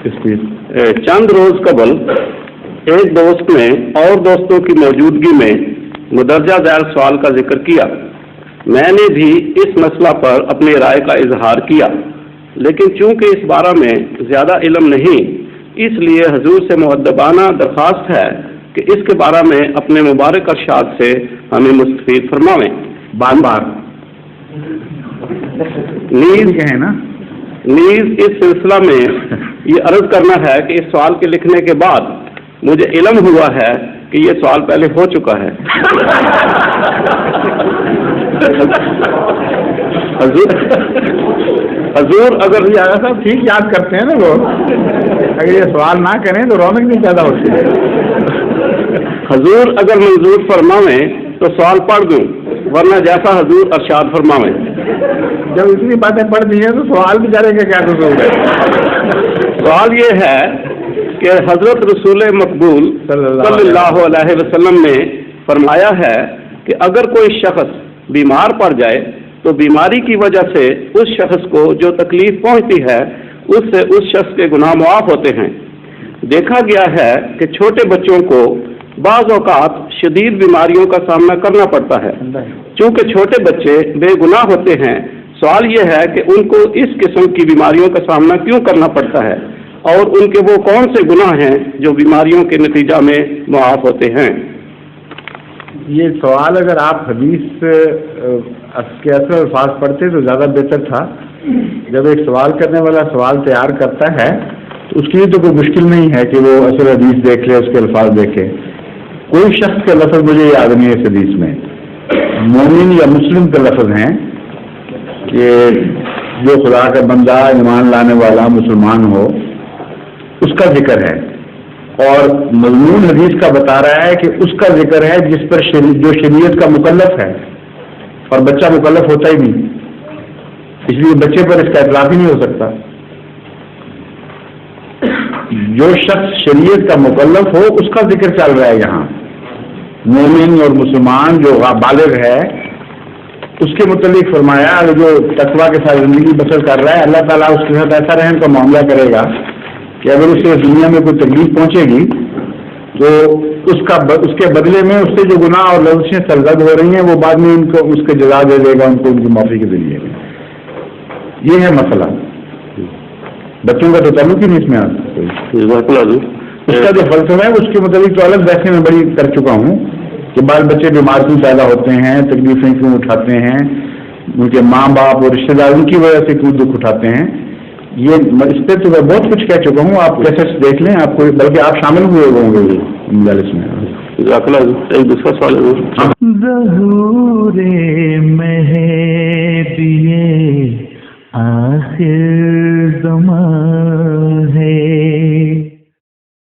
چند روز قبل ایک دوست نے اور دوستوں کی موجودگی میں مدرجہ ذیل سوال کا ذکر کیا. میں نے بھی اس مسئلہ پر اپنی رائے کا اظہار کیا، لیکن چونکہ اس بارے میں زیادہ علم نہیں، اس لیے حضور سے مؤدبانہ درخواست ہے کہ اس کے بارے میں اپنے مبارک ارشاد سے ہمیں مستفید فرماویں. بار نیز اس سلسلہ میں یہ عرض کرنا ہے کہ اس سوال کے لکھنے کے بعد مجھے علم ہوا ہے کہ یہ سوال پہلے ہو چکا ہے. حضور اگر صاحب ٹھیک یاد کرتے ہیں نا وہ، اگر یہ سوال نہ کریں تو رونق نہیں پیدا ہوتی ہے. حضور اگر منظور فرماویں تو سوال پڑھ دوں، ورنہ جیسا حضور ارشاد فرماویں. جب اتنی باتیں پڑھ دی ہیں تو سوال بیچارے کا کیا قصور ہے؟ سوال یہ ہے کہ حضرت رسول مقبول صلی اللہ علیہ وسلم نے فرمایا ہے کہ اگر کوئی شخص بیمار پڑ جائے تو بیماری کی وجہ سے اس شخص کو جو تکلیف پہنچتی ہے اس سے اس شخص کے گناہ معاف ہوتے ہیں. دیکھا گیا ہے کہ چھوٹے بچوں کو بعض اوقات شدید بیماریوں کا سامنا کرنا پڑتا ہے. چونکہ چھوٹے بچے بے گناہ ہوتے ہیں، سوال یہ ہے کہ ان کو اس قسم کی بیماریوں کا سامنا کیوں کرنا پڑتا ہے، اور ان کے وہ کون سے گناہ ہیں جو بیماریوں کے نتیجہ میں معاف ہوتے ہیں. یہ سوال اگر آپ حدیث کے اصل الفاظ پڑھتے تو زیادہ بہتر تھا. جب ایک سوال کرنے والا سوال تیار کرتا ہے تو اس کے لیے تو کوئی مشکل نہیں ہے کہ وہ اصل حدیث دیکھ لے، اس کے الفاظ دیکھے. کوئی شخص کا لفظ مجھے یاد نہیں ہے اس حدیث میں، مومن یا مسلم کا لفظ ہیں کہ جو خدا کا بندہ ایمان لانے والا مسلمان ہو اس کا ذکر ہے، اور مضمون حدیث کا بتا رہا ہے کہ اس کا ذکر ہے جس پر جو شریعت کا مکلف ہے، اور بچہ مکلف ہوتا ہی نہیں، اس لیے بچے پر اس کا اطلاق ہی نہیں ہو سکتا. جو شخص شریعت کا مکلف ہو اس کا ذکر چل رہا ہے یہاں. مومن اور مسلمان جو بالغ ہے اس کے متعلق فرمایا جو تقویٰ کے ساتھ زندگی بسر کر رہا ہے، اللہ تعالیٰ اس کے ساتھ ایسا رحم کا معاملہ کرے گا کہ اگر اسے دنیا میں کوئی تکلیف پہنچے گی تو اس کے بدلے میں اس سے جو گناہ اور لفظیں سرزد ہو رہی ہیں وہ بعد میں ان کو اس کے جزا دے دے گا، ان کو ان کی معافی کے ذریعے. یہ ہے مسئلہ. بچوں کا تو تعلق ہی نہیں اس میں آتا. اس کا جو فلسفہ ہے اس کے متعلق تو الگ بحثیں میں بڑی کر چکا ہوں کہ بال بچے بیمار کیوں پیدا ہوتے ہیں، تکلیفیں کیوں اٹھاتے ہیں، ان کے ماں باپ اور رشتے دار ان کی وجہ سے کیوں دکھ اٹھاتے ہیں. یہ اس پہ تو میں بہت کچھ کہہ چکا ہوں. آپ کیسے دیکھ لیں، آپ کو بلکہ آپ شامل ہوئے ہوں گے مجالس میں. ایک دوسرا سوال ظہور مہدی آخر زمان